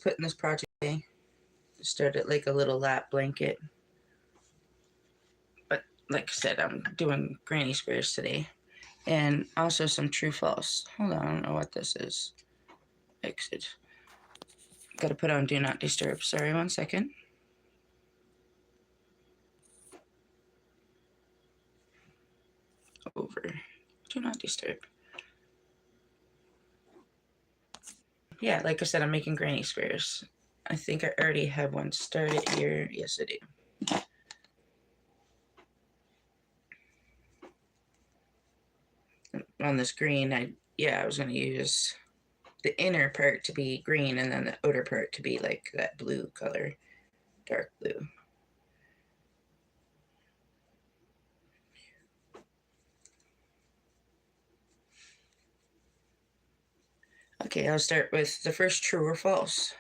putting this project today. Started like a little lap blanket. But like I said, I'm doing granny squares today. And also some true false. Hold on, I don't know what this is. Exit. Gotta put on do not disturb. Sorry, 1 second. Over. Do not disturb. Yeah, like I said, I'm making granny squares. I think I already have one started here. Yes, I do. On this green, I was going to use the inner part to be green and then the outer part to be like that blue color, dark blue. Okay, I'll start with the first true or false.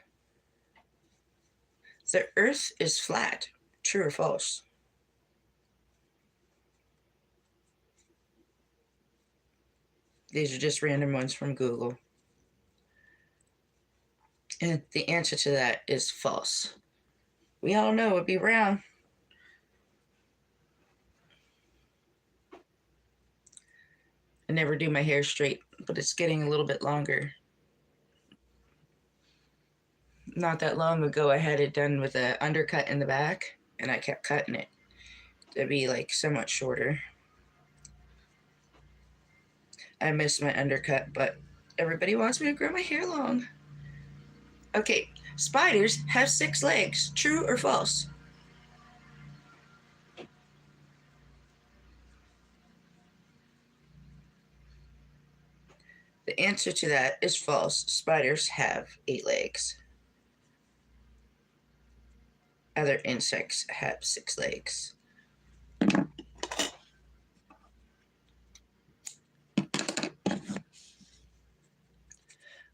The earth is flat. True or false? These are just random ones from Google. And the answer to that is false. We all know it'd be round. I never do my hair straight, but it's getting a little bit longer. Not that long ago, I had it done with an undercut in the back, and I kept cutting it to be like so much shorter. I miss my undercut, but everybody wants me to grow my hair long. Okay, spiders have 6 legs. True or false? The answer to that is false. Spiders have 8 legs. Other insects have 6 legs.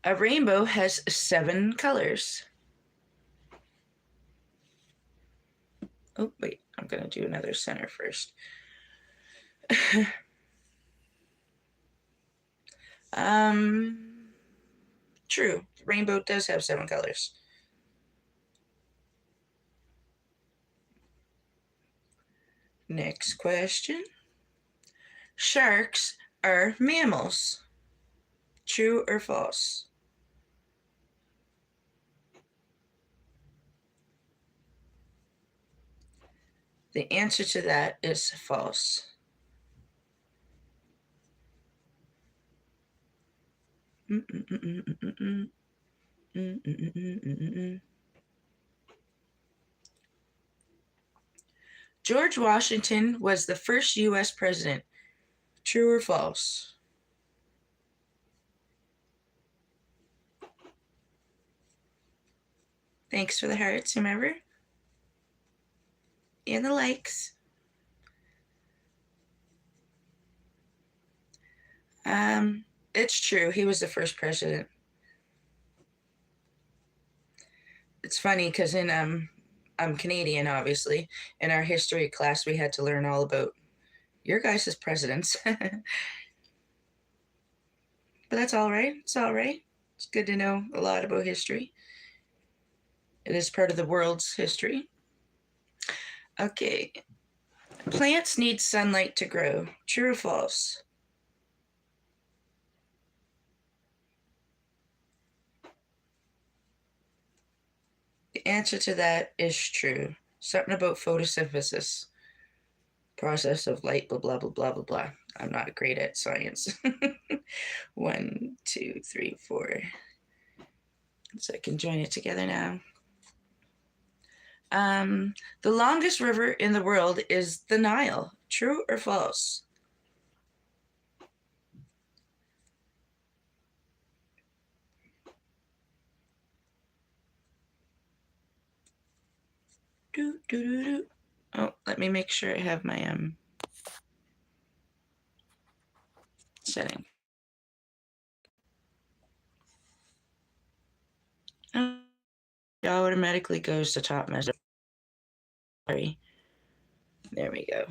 A rainbow has 7 colors. Oh, wait, I'm going to do another center first. True. Rainbow does have 7 colors. Next question. Sharks are mammals. True or false? The answer to that is false. George Washington was the first U.S. president. True or false? Thanks for the hearts, whomever. And the likes. It's true. He was the first president. It's funny because I'm Canadian, obviously. In our history class, we had to learn all about your guys' presidents. But that's all right. It's all right. It's good to know a lot about history. It is part of the world's history. Okay. Plants need sunlight to grow. True or false? The answer to that is true. Something about photosynthesis, process of light, blah, blah, blah, blah, blah, blah. I'm not great at science. 1, 2, 3, 4. So I can join it together now. The longest river in the world is the Nile. True or false? Oh, let me make sure I have my setting. It automatically goes to top measure. Sorry. There we go.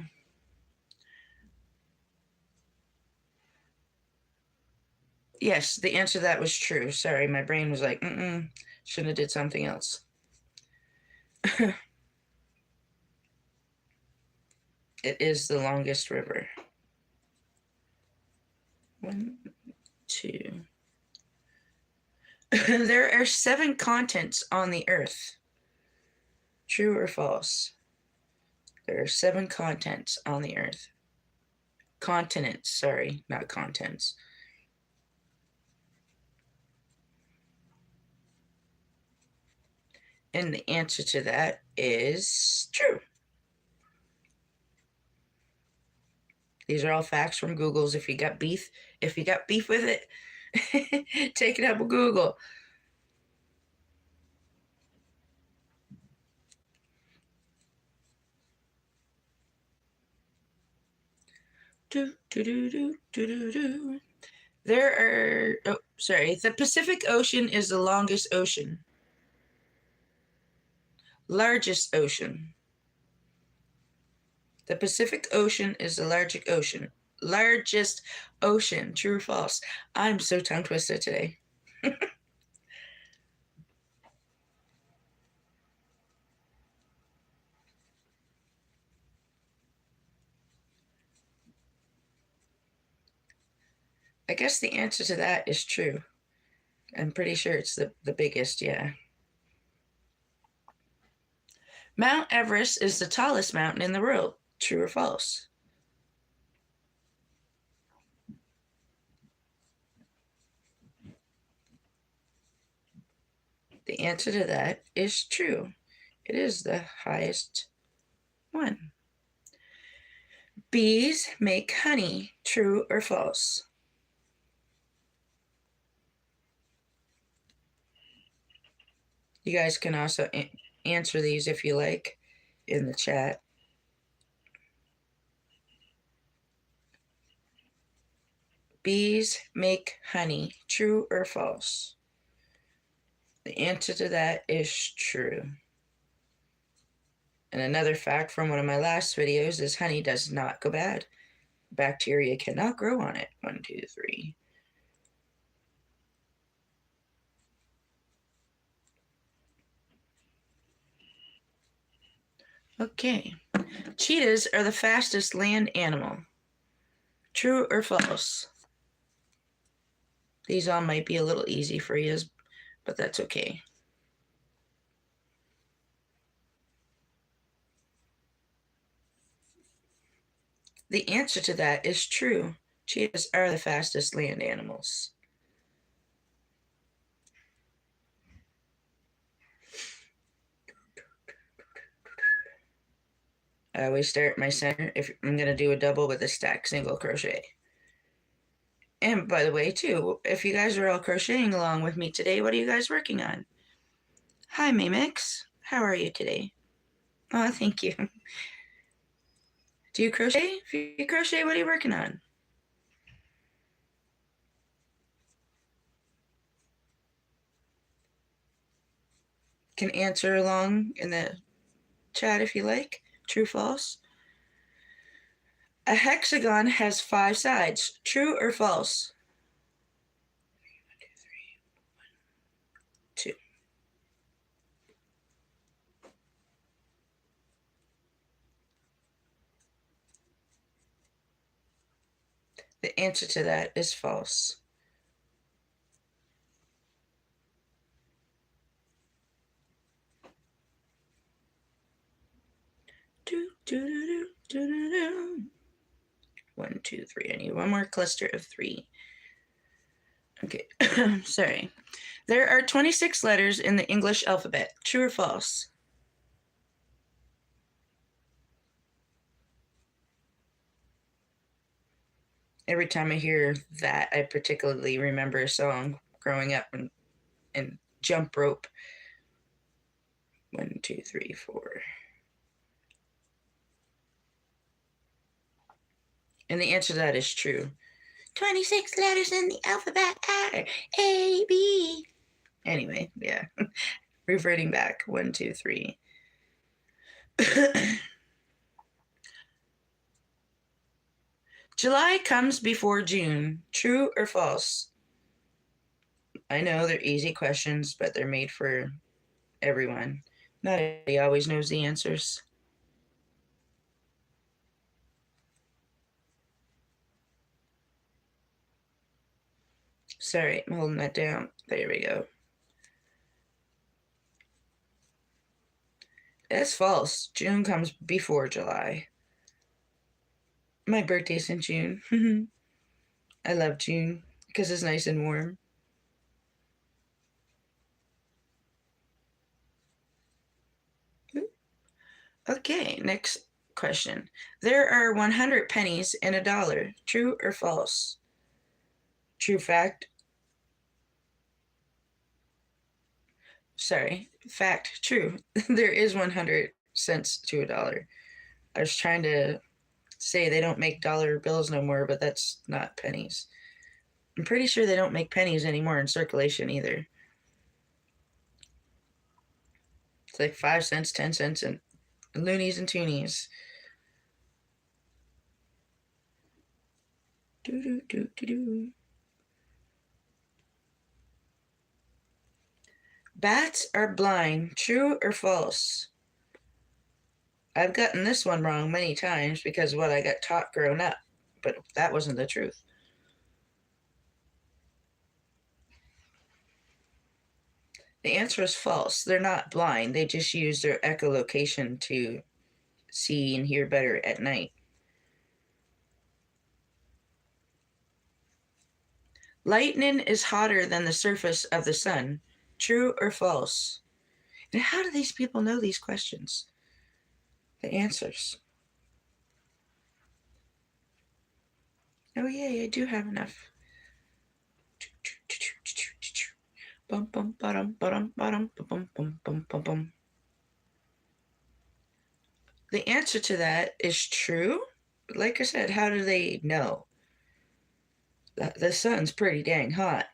Yes, the answer to that was true. Sorry, my brain was like, shouldn't have did something else. It is the longest river. 1, 2. There are 7 continents on the earth. True or false? There are 7 continents on the earth. Continents, sorry, not contents. And the answer to that is true. These are all facts from Google's. If you got beef with it, take it up with Google. There are, the Pacific Ocean is the longest ocean. Largest ocean. The Pacific Ocean is the largest ocean. Largest ocean. True or false? I'm so tongue twisted today. I guess the answer to that is true. I'm pretty sure it's the biggest, yeah. Mount Everest is the tallest mountain in the world. True or false? The answer to that is true. It is the highest one. Bees make honey. True or false? You guys can also answer these if you like in the chat. Bees make honey. True or false? The answer to that is true. And another fact from one of my last videos is honey does not go bad. Bacteria cannot grow on it. 1, 2, 3. Okay. Cheetahs are the fastest land animal. True or false? These all might be a little easy for you, but that's okay. The answer to that is true. Cheetahs are the fastest land animals. I always start my center if I'm going to do a double with a stack single crochet. And by the way, too, if you guys are all crocheting along with me today, what are you guys working on? Hi, Mimix. How are you today? Oh, thank you. Do you crochet? If you crochet, what are you working on? Can answer along in the chat if you like. True, false? A hexagon has 5 sides. True or false? 2. The answer to that is false. Do, do, do, do, do, do. 1, 2, 3. I need one more cluster of 3. Okay, sorry. There are 26 letters in the English alphabet. True or false? Every time I hear that, I particularly remember a song growing up and jump rope. 1, 2, 3, 4. And the answer to that is true. 26 letters in the alphabet are A, B. Anyway, yeah. Reverting back. 1, 2, 3. July comes before June. True or false? I know they're easy questions, but they're made for everyone. Not everybody always knows the answers. Sorry, I'm holding that down. There we go. That's false. June comes before July. My birthday's in June. I love June because it's nice and warm. Okay, next question. There are 100 pennies in a dollar. True or false? True fact. Sorry, fact. True. There is 100 cents to a dollar. I was trying to say they don't make dollar bills no more, but that's not pennies. I'm pretty sure they don't make pennies anymore in circulation either. It's like 5 cents, 10 cents, and loonies and toonies. Do do do do do. Bats are blind. True or false? I've gotten this one wrong many times because of what I got taught growing up, but that wasn't the truth. The answer is false. They're not blind. They just use their echolocation to see and hear better at night. Lightning is hotter than the surface of the sun. True or false? And how do these people know these questions? The answers. Oh, yay, I do have enough. Bum, bum, ba-dum, ba-dum, ba-dum, bum, bum, bum, bum, bum. The answer to that is true. Like I said, how do they know? The sun's pretty dang hot.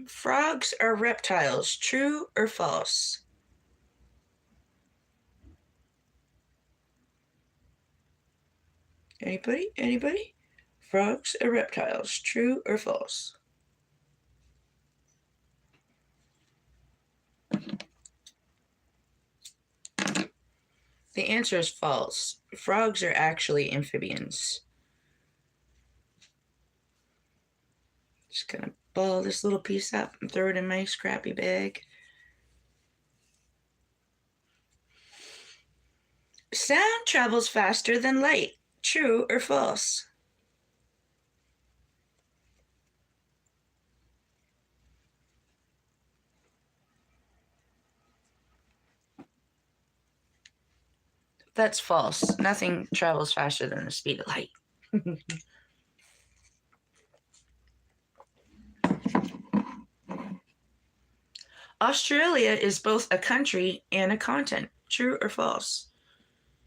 Frogs are reptiles. True or false? Anybody? Anybody? Frogs are reptiles. True or false? The answer is false. Frogs are actually amphibians. Just gonna ball this little piece up and throw it in my scrappy bag. Sound travels faster than light. True or false? That's false. Nothing travels faster than the speed of light. Australia is both a country and a continent. True or false?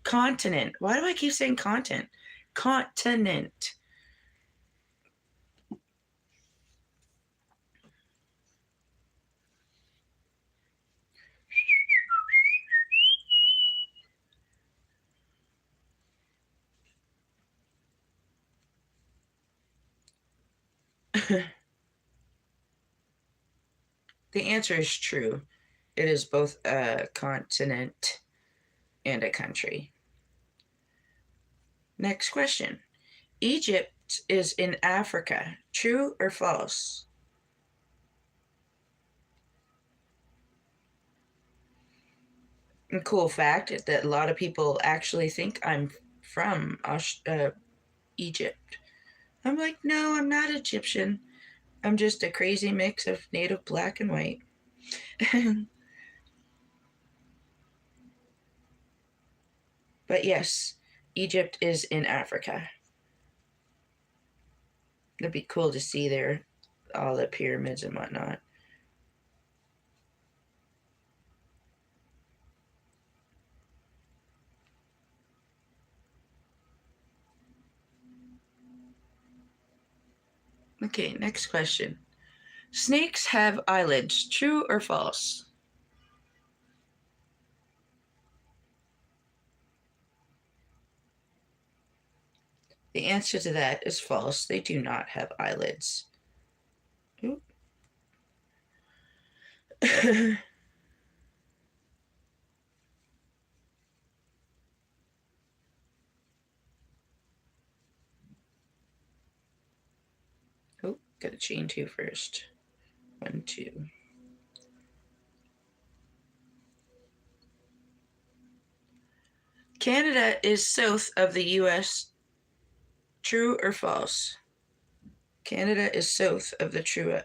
Continent. Why do I keep saying continent? Continent. The answer is true. It is both a continent and a country. Next question. Egypt is in Africa. True or false? A cool fact that a lot of people actually think I'm from Egypt. I'm like, no, I'm not Egyptian. I'm just a crazy mix of native black and white. But yes, Egypt is in Africa. It'd be cool to see there, all the pyramids and whatnot. Okay, next question. Snakes have eyelids. True or false? The answer to that is false. They do not have eyelids. Oop. Oh, gotta chain two first. 1, 2. Canada is south of the US. True or false? Canada is south of the true.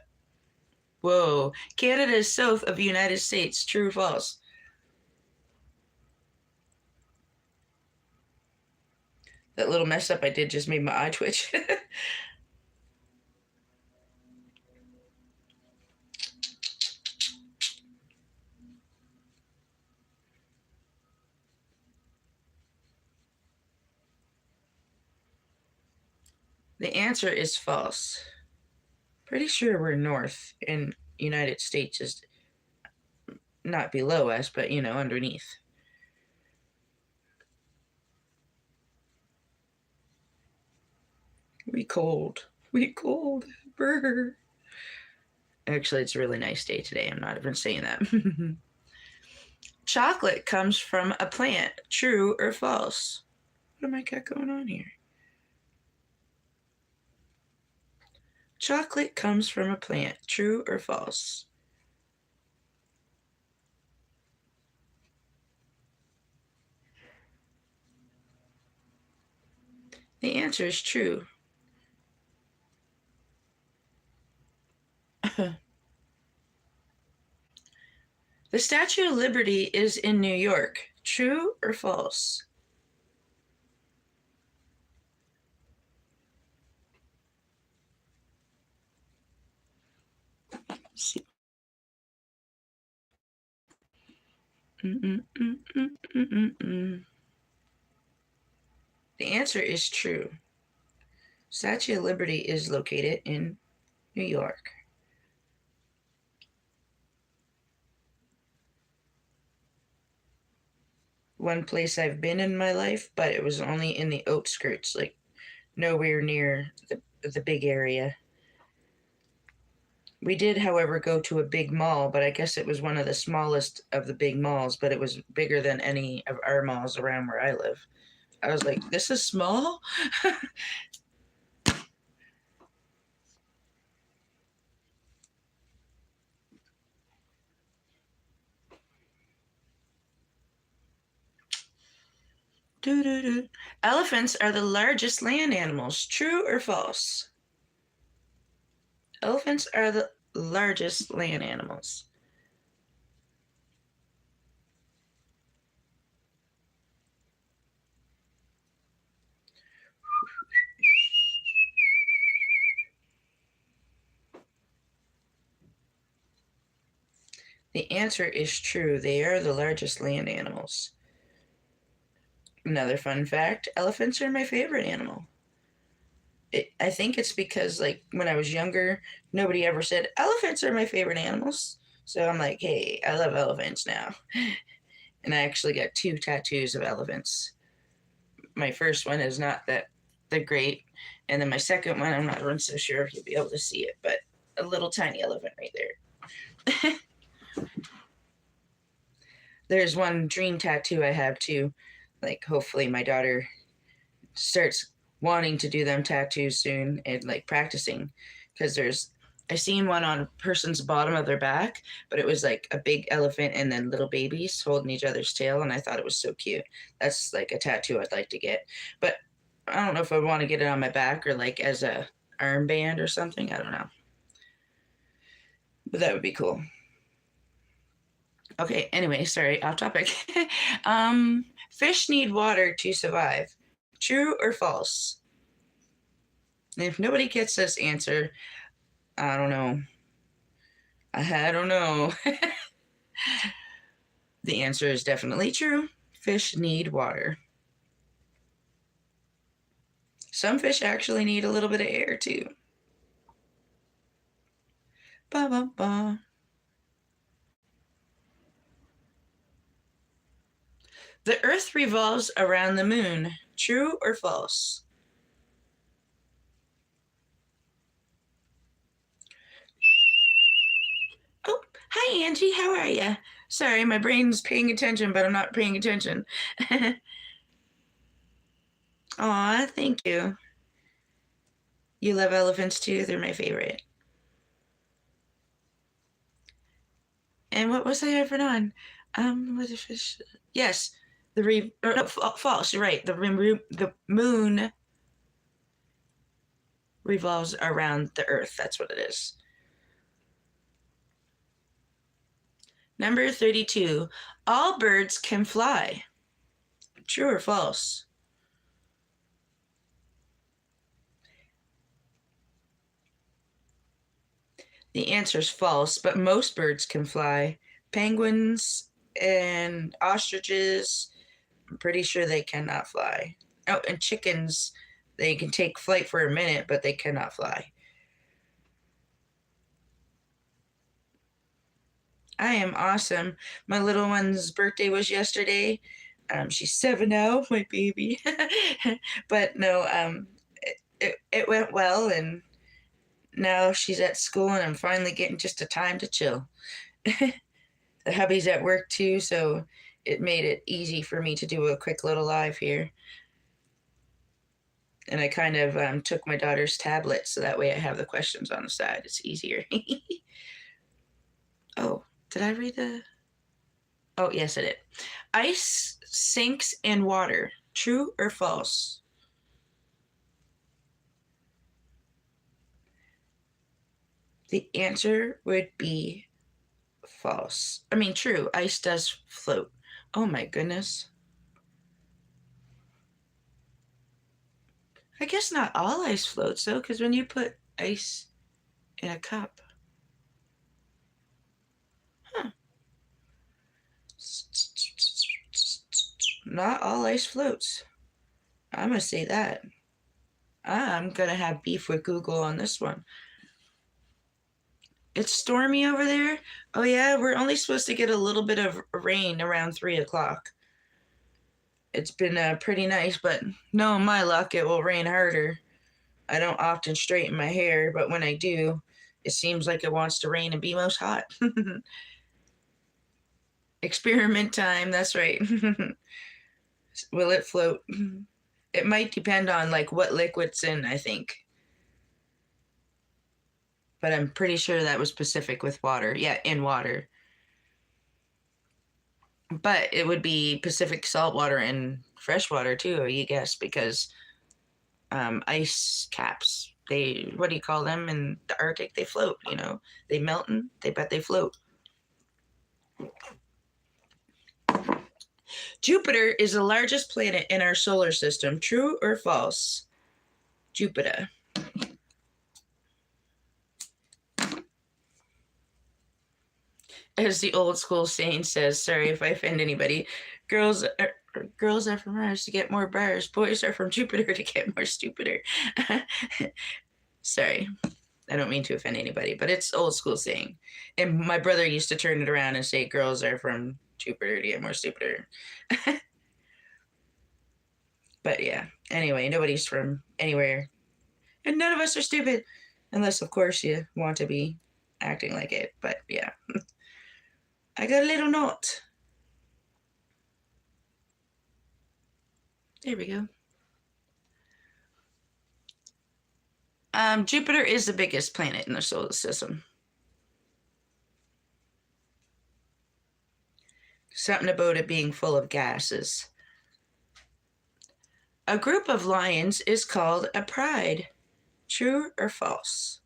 Whoa. Canada is south of the United States. True or false? That little mess up I did just made my eye twitch. The answer is false. Pretty sure we're north and United States is not below us, but underneath. We cold. We cold. Burger. Actually, it's a really nice day today. I'm not even saying that. Chocolate comes from a plant. True or false? What am I got going on here? Chocolate comes from a plant. True or false? The answer is true. The Statue of Liberty is in New York. True or false? See. The answer is true. Statue of Liberty is located in New York. One place I've been in my life, but it was only in the outskirts, like nowhere near the big area. We did, however, go to a big mall, but I guess it was one of the smallest of the big malls, but it was bigger than any of our malls around where I live. I was like, this is small? Doo-doo-doo. Elephants are the largest land animals. True or false? Elephants are the largest land animals. The answer is true. They are the largest land animals. Another fun fact, elephants are my favorite animal. I think it's because, like, when I was younger, nobody ever said, elephants are my favorite animals. So I'm like, hey, I love elephants now. And I actually got 2 tattoos of elephants. My first one is not that great. And then my second one, I'm not even so sure if you'll be able to see it, but a little tiny elephant right there. There's one dream tattoo I have too. Like, hopefully my daughter starts wanting to do them tattoos soon and like practicing, because I seen one on a person's bottom of their back, but it was like a big elephant and then little babies holding each other's tail, and I thought it was so cute. That's like a tattoo I'd like to get, but I don't know if I want to get it on my back or like as a armband or something. I don't know, but that would be cool. Okay, anyway, sorry, off topic. Fish need water to survive. True or false? And if nobody gets this answer, I don't know. I don't know. The answer is definitely true. Fish need water. Some fish actually need a little bit of air too. Ba ba ba. The Earth revolves around the moon. True or false? Hi, Angie. How are you? Sorry, my brain's paying attention, but I'm not paying attention. Aw, thank you. You love elephants too? They're my favorite. And what was I having on? What if it's... Yes, no, false. You're right. The moon revolves around the Earth. That's what it is. Number 32. All birds can fly. True or false? The answer is false, but most birds can fly. Penguins and ostriches, I'm pretty sure they cannot fly. Oh, and chickens, they can take flight for a minute, but they cannot fly. I am awesome. My little one's birthday was yesterday. She's 7 now, my baby. But no, it went well, and now she's at school, and I'm finally getting just a time to chill. The hubby's at work too, so it made it easy for me to do a quick little live here. And I kind of took my daughter's tablet, so that way I have the questions on the side. It's easier. Oh, did I read the... Oh, yes, I did. Ice sinks in water. True or false? The answer would be false. I mean, true. Ice does float. Oh, my goodness. I guess not all ice floats, though, because when you put ice in a cup... Huh. Not all ice floats. I'm going to say that. I'm going to have beef with Google on this one. It's stormy over there? Oh, yeah, we're only supposed to get a little bit of rain around 3 o'clock. It's been pretty nice, but no, my luck, it will rain harder. I don't often straighten my hair, but when I do, it seems like it wants to rain and be most hot. Experiment time, that's right. Will it float? It might depend on like what liquid's in, I think. But I'm pretty sure that was specific with water. Yeah, in water. But it would be Pacific saltwater and freshwater too, you guess, because ice caps, they, what do you call them in the Arctic? They float, you know. They melt and they float. Jupiter is the largest planet in our solar system. True or false? Jupiter. As the old school saying says, sorry if I offend anybody, girls are from Mars to get more bars. Boys are from Jupiter to get more stupider. Sorry, I don't mean to offend anybody, but it's old school saying. And my brother used to turn it around and say girls are from Jupiter to get more stupider. But yeah, anyway, nobody's from anywhere. And none of us are stupid. Unless, of course, you want to be acting like it. But yeah. I got a little note. There we go. Jupiter is the biggest planet in the solar system. Something about it being full of gases. A group of lions is called a pride. True or false?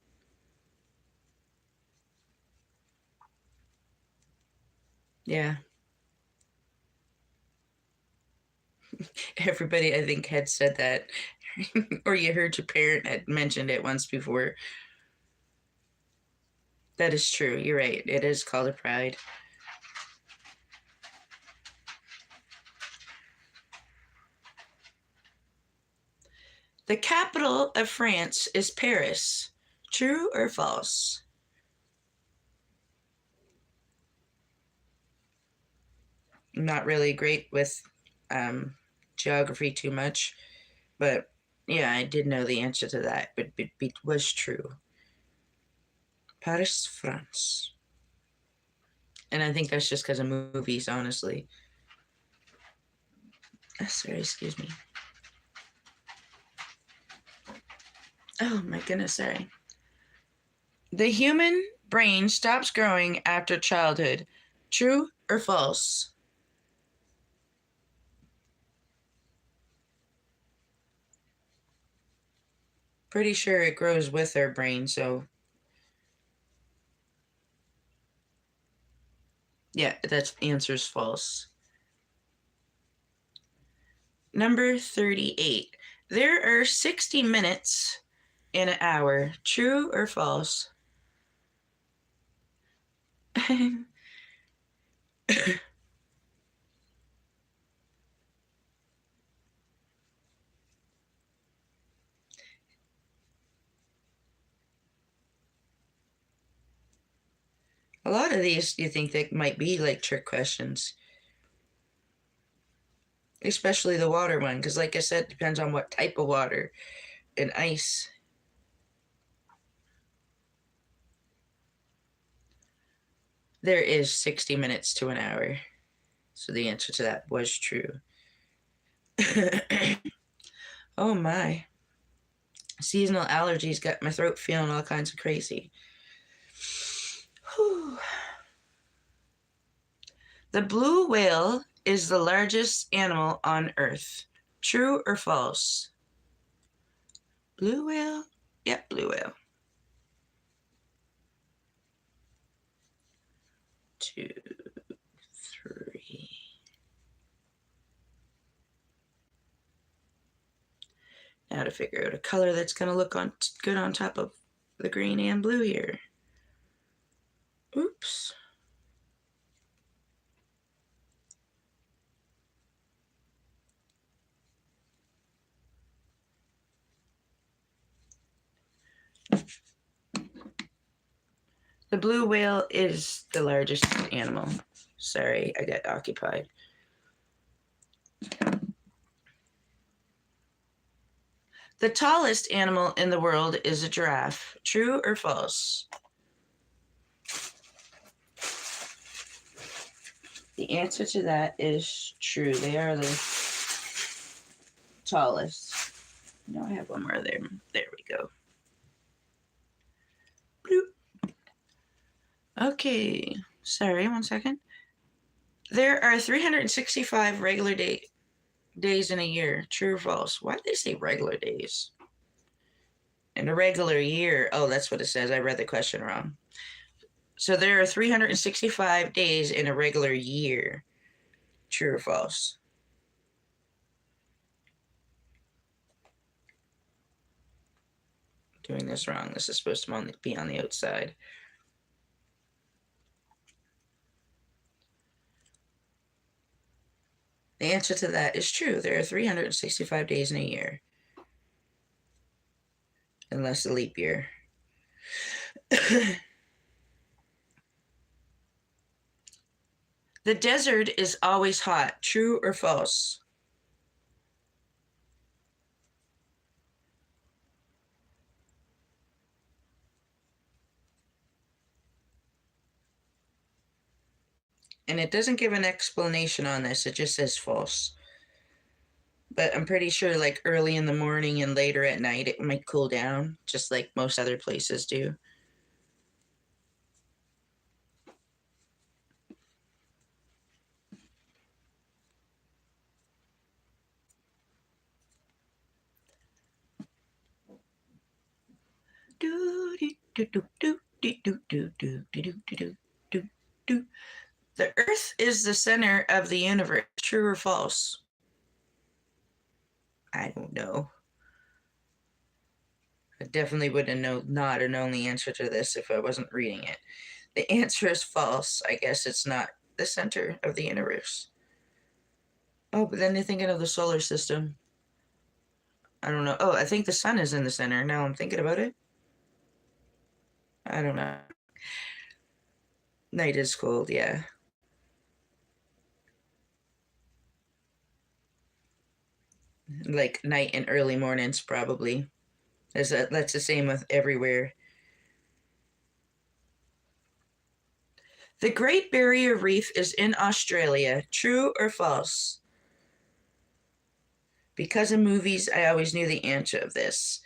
Yeah. Everybody, I think, had said that. Or you heard your parent had mentioned it once before. That is true. You're right. It is called a pride. The capital of France is Paris. True or false? I'm not really great with geography too much, but yeah, I did know the answer to that, but it was true. Paris, France. And I think that's just because of movies, honestly. Sorry, excuse me. Oh my goodness, sorry. The human brain stops growing after childhood. True or false? Pretty sure it grows with our brain, so yeah, that answer's false. Number 38. There are 60 minutes in an hour. True or false? A lot of these you think that might be like trick questions, especially the water one, because like I said, it depends on what type of water and ice. There is 60 minutes to an hour. So the answer to that was true. Oh my. Seasonal allergies got my throat feeling all kinds of crazy. Whew. The blue whale is the largest animal on Earth. True or false? Blue whale? Yep, blue whale. 2, 3. Now to figure out a color that's going to look good on top of the green and blue here. Oops. The blue whale is the largest animal. Sorry, I got occupied. The tallest animal in the world is a giraffe. True or false? The answer to that is true. They are the tallest. No, I have one more there. There we go. Bloop. Okay. Sorry, 1 second. There are 365 regular days in a year. True or false? Why did they say regular days? In a regular year. Oh, that's what it says. I read the question wrong. So there are 365 days in a regular year. True or false? Doing this wrong. This is supposed to be on the outside. The answer to that is true. There are 365 days in a year. Unless a leap year. The desert is always hot. True or false? And it doesn't give an explanation on this. It just says false. But I'm pretty sure like early in the morning and later at night it might cool down, just like most other places do. The Earth is the center of the universe. True or false? I don't know. I definitely would have not have known the answer to this if I wasn't reading it. The answer is false. I guess it's not the center of the universe. Oh, but then you're thinking of the solar system. I don't know. Oh, I think the sun is in the center. Now I'm thinking about it. I don't know. Night is cold, yeah. Like night and early mornings, probably. That's the same with everywhere. The Great Barrier Reef is in Australia. True or false? Because of movies, I always knew the answer of this.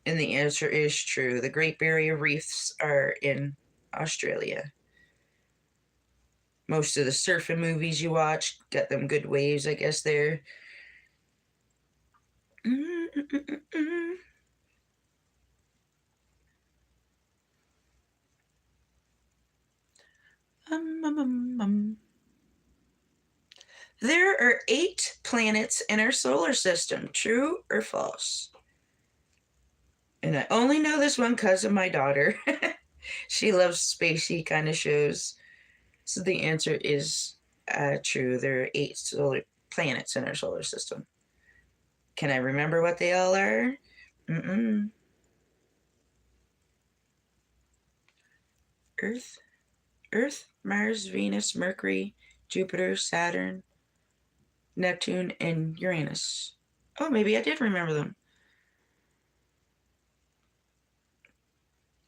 And the answer is true. The Great Barrier Reefs are in Australia. Most of the surfing movies you watch got them good waves, I guess, there. There are 8 planets in our solar system. True or false? And I only know this one because of my daughter. She loves spacey kind of shows. So the answer is true. There are 8 solar planets in our solar system. Can I remember what they all are? Earth, Mars, Venus, Mercury, Jupiter, Saturn, Neptune, and Uranus. Oh, maybe I did remember them.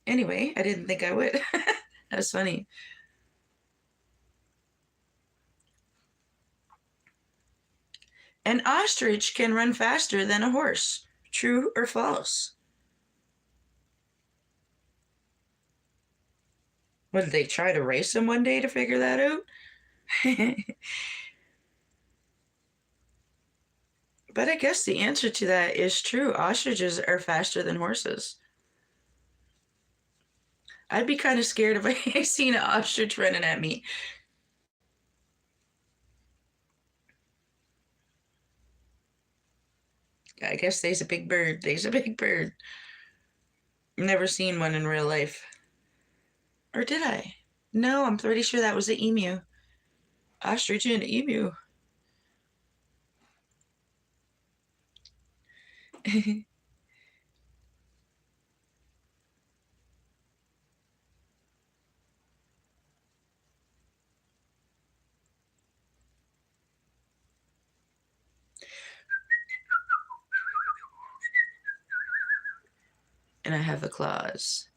Anyway, I didn't think I would. That was funny. An ostrich can run faster than a horse. True or false? Would they try to race him one day to figure that out? But I guess the answer to that is true. Ostriches are faster than horses. I'd be kind of scared if I seen an ostrich running at me. I guess they's a big bird. They's a big bird. Never seen one in real life. Or did I? No, I'm pretty sure that was an emu. Ostrich and emu. And I have the claws.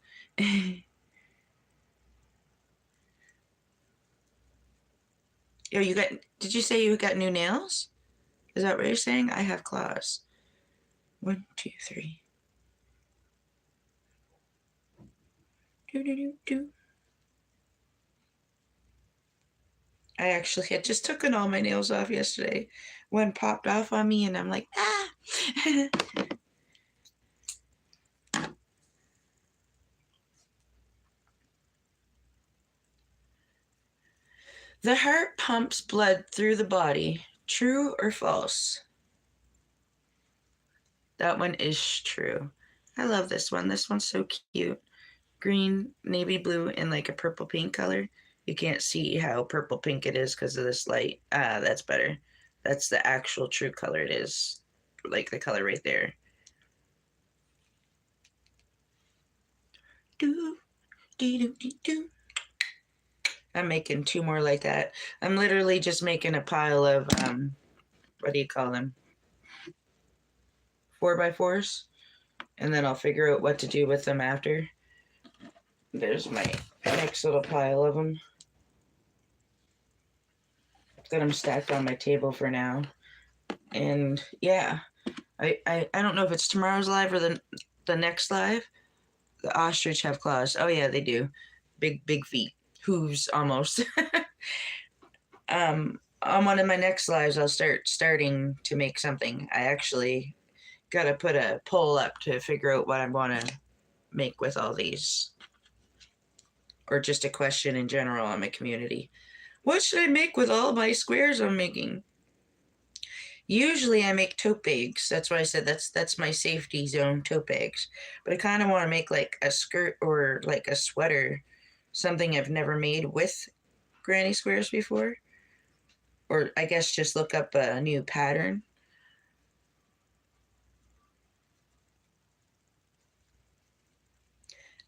Yo, did you say you got new nails? Is that what you're saying? I have claws. 1, 2, 3. Do. I actually had just taken all my nails off yesterday. One popped off on me and I'm like, ah! The heart pumps blood through the body. True or false? That one is true. I love this one. This one's so cute. Green, navy blue, and like a purple pink color. You can't see how purple pink it is because of this light. That's better. That's the actual true color it is. Like the color right there. Do, do. I'm making 2 more like that. I'm literally just making a pile of, what do you call them? 4x4s. And then I'll figure out what to do with them after. There's my next little pile of them. Got them stacked on my table for now. And yeah, I don't know if it's tomorrow's live or the next live. The ostrich have claws. Oh yeah, they do. Big feet. Hooves almost. On one of my next lives, I'll starting to make something. I actually got to put a poll up to figure out what I want to make with all these. Or just a question in general on my community. What should I make with all my squares I'm making? Usually I make tote bags. That's why I said that's my safety zone, tote bags. But I kind of want to make like a skirt or like a sweater, something I've never made with granny squares before. Or I guess just look up a new pattern.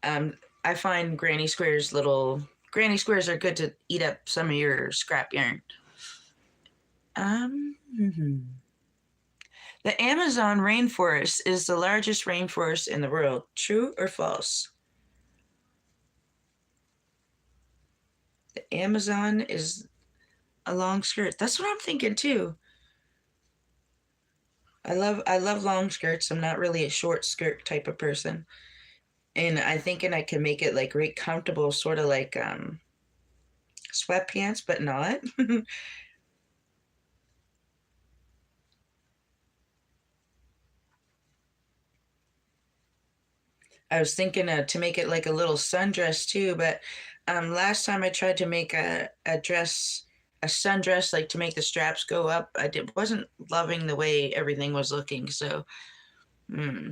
I find granny squares are good to eat up some of your scrap yarn. The Amazon rainforest is the largest rainforest in the world. True or false? The Amazon is a long skirt. That's what I'm thinking too. I love long skirts. I'm not really a short skirt type of person. And I'm thinking I can make it like really comfortable, sort of like sweatpants, but not. I was thinking to make it like a little sundress too, but last time I tried to make a dress, a sundress, like to make the straps go up, wasn't loving the way everything was looking. So, hmm,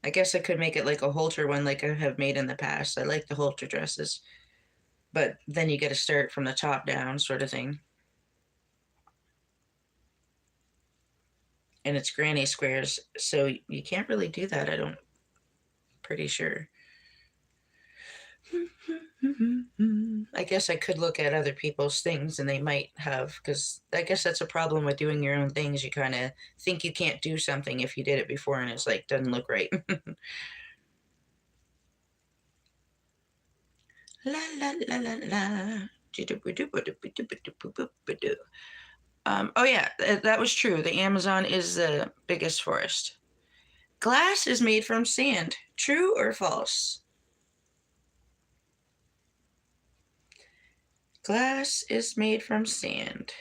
I guess I could make it like a halter one, like I have made in the past. I like the halter dresses, but then you got to start from the top down, sort of thing. And it's granny squares, so you can't really do that. I don't, pretty sure. I guess I could look at other people's things and they might have, because I guess that's a problem with doing your own things. You kind of think you can't do something if you did it before and it's like, doesn't look right. La la la la la. Oh yeah, that was true. The Amazon is the biggest forest. Glass is made from sand. True or false? Glass is made from sand.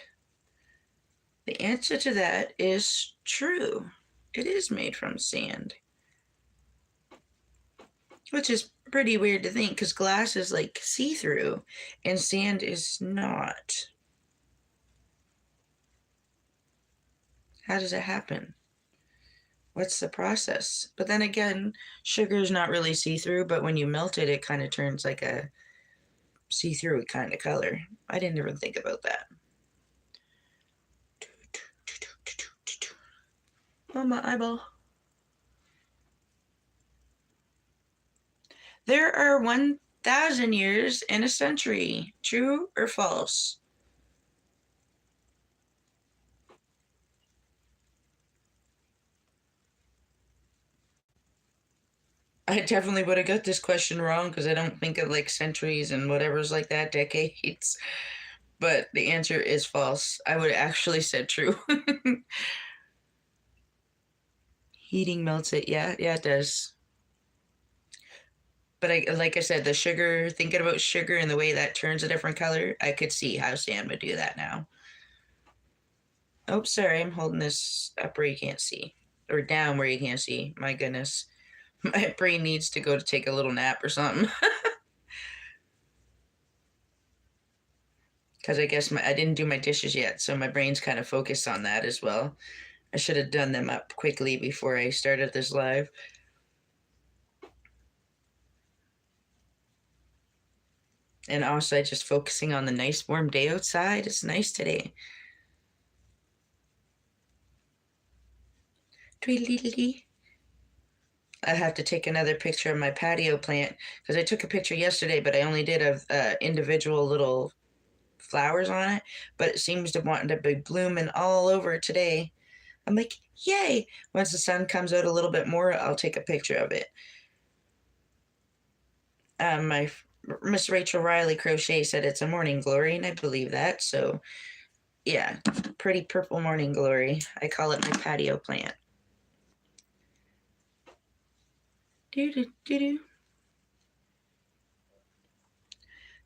The answer to that is true. It is made from sand, which is pretty weird to think because glass is like see through and sand is not. How does it happen? What's the process? But then again, sugar is not really see through, but when you melt it, it kind of turns like a see through kind of color. I didn't even think about that. Oh, my eyeball. There are 1,000 years in a century. True or false? I definitely would have got this question wrong because I don't think of like centuries and whatever's like that, decades. But the answer is false. I would have actually said true. Heating melts it. Yeah, yeah, it does. But like I said, the sugar, thinking about sugar and the way that turns a different color, I could see how Sam would do that now. Oh, sorry, I'm holding this up where you can't see. Or down where you can't see. My goodness. My brain needs to go to take a little nap or something. Because I guess I didn't do my dishes yet, so my brain's kind of focused on that as well. I should have done them up quickly before I started this live. And also, just focusing on the nice warm day outside. It's nice today. Tweedledee. I have to take another picture of my patio plant because I took a picture yesterday, but I only did of individual little flowers on it. But it seems to want to be blooming all over today. I'm like, yay! Once the sun comes out a little bit more, I'll take a picture of it. My Miss Rachel Riley Crochet said it's a morning glory, and I believe that. So yeah, pretty purple morning glory. I call it my patio plant. Do do do do.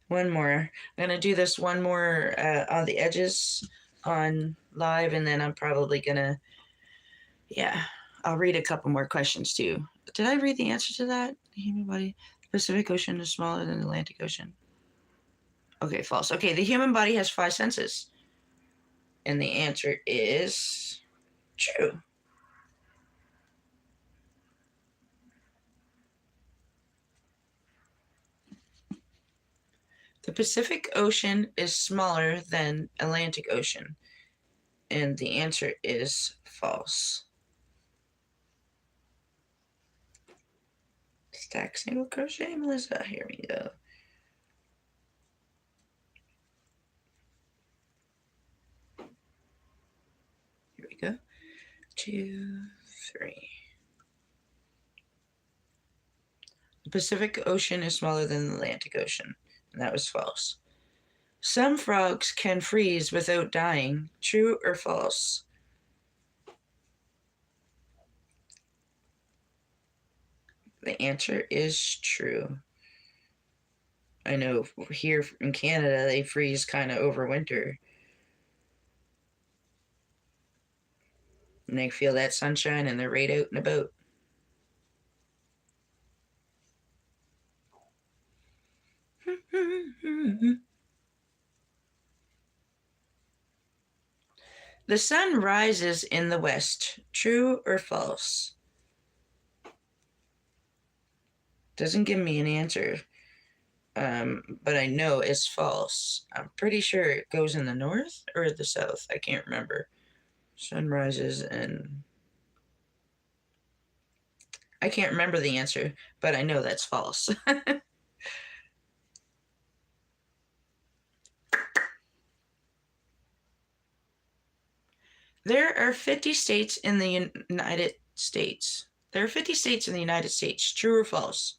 One more. I'm gonna do this one more on the edges on live, and then I'm probably gonna, yeah, I'll read a couple more questions too. Did I read the answer to that? The human body, the Pacific Ocean is smaller than the Atlantic Ocean. Okay, false. Okay, the human body has five senses, and the answer is true. The Pacific Ocean is smaller than Atlantic Ocean, and the answer is false. Stack single crochet, Melissa. Here we go. Here we go. 2, 3. The Pacific Ocean is smaller than the Atlantic Ocean, and that was false. Some frogs can freeze without dying. True or false? The answer is true. I know here in Canada they freeze kind of over winter. And they feel that sunshine and they're right out and about. The sun rises in the west. True or false? Doesn't give me an answer, but I know it's false. I'm pretty sure it goes in the north or the south. I can't remember. Sun rises in. I can't remember the answer, but I know that's false. There are 50 states in the United States. There are 50 states in the United States. True or false?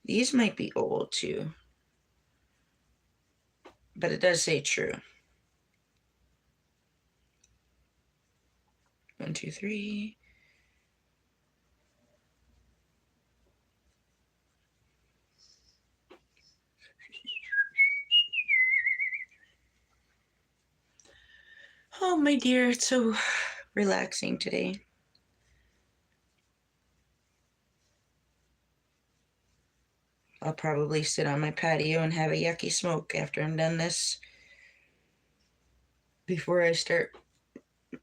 These might be old too, but it does say true. 1, 2, 3. Oh, my dear, it's so relaxing today. I'll probably sit on my patio and have a yucky smoke after I'm done this before I start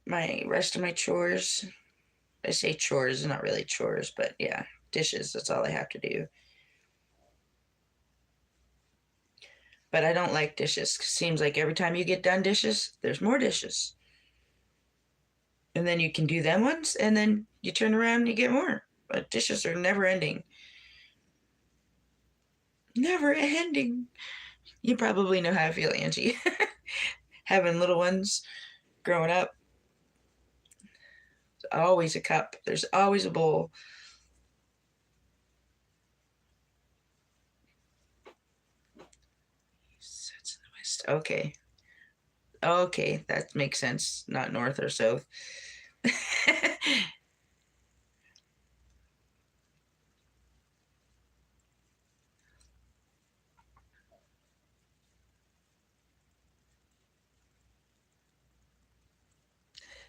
my rest of my chores. I say chores, not really chores, but yeah, dishes. That's all I have to do. But I don't like dishes. It seems like every time you get done dishes, there's more dishes. And then you can do them once, and then you turn around and you get more. But dishes are never ending. Never ending. You probably know how I feel, Angie. Having little ones growing up, there's always a cup, there's always a bowl. Sets in the west. Okay. Okay, that makes sense. Not north or south.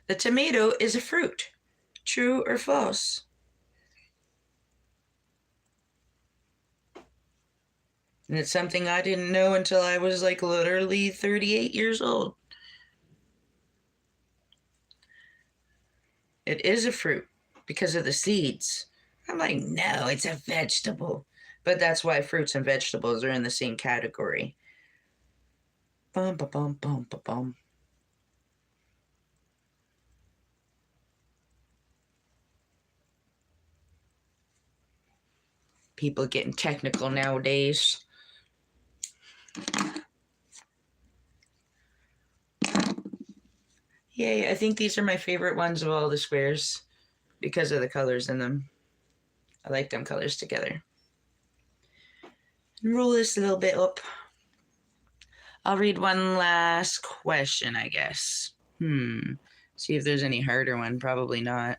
The tomato is a fruit. True or false? And it's something I didn't know until I was like literally 38 years old. It is a fruit because of the seeds. I'm like, no, it's a vegetable. But that's why fruits and vegetables are in the same category. Bum, ba, bum, bum, ba, bum. People getting technical nowadays. Yay, I think these are my favorite ones of all the squares because of the colors in them. I like them colors together. And roll this a little bit up. I'll read one last question, I guess. See if there's any harder one. Probably not.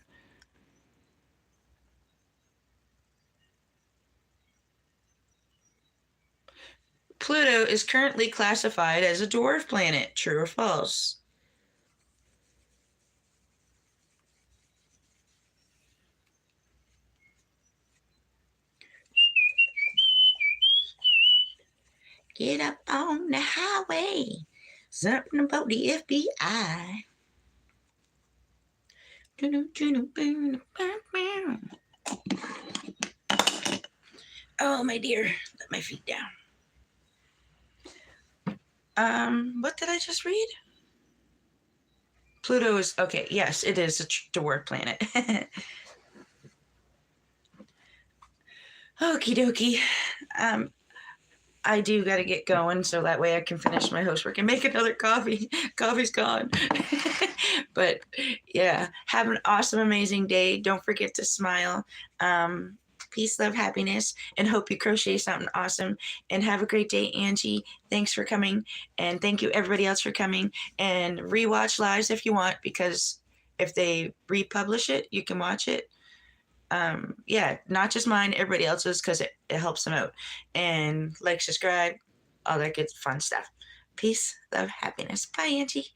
Pluto is currently classified as a dwarf planet. True or false? Get up on the highway. Something about the FBI. Oh, my dear. Let my feet down. What did I just read? Pluto is, okay, yes, it is a dwarf planet. Okie dokie. I do got to get going so that way I can finish my housework and make another coffee. Coffee's gone. But yeah, have an awesome, amazing day. Don't forget to smile. Peace, love, happiness, and hope you crochet something awesome. And have a great day, Angie. Thanks for coming. And thank you, everybody else, for coming. And rewatch lives if you want, because if they republish it, you can watch it. Yeah, not just mine, everybody else's, because it helps them out. And like, subscribe, all that good fun stuff. Peace, love, happiness. Bye, Angie.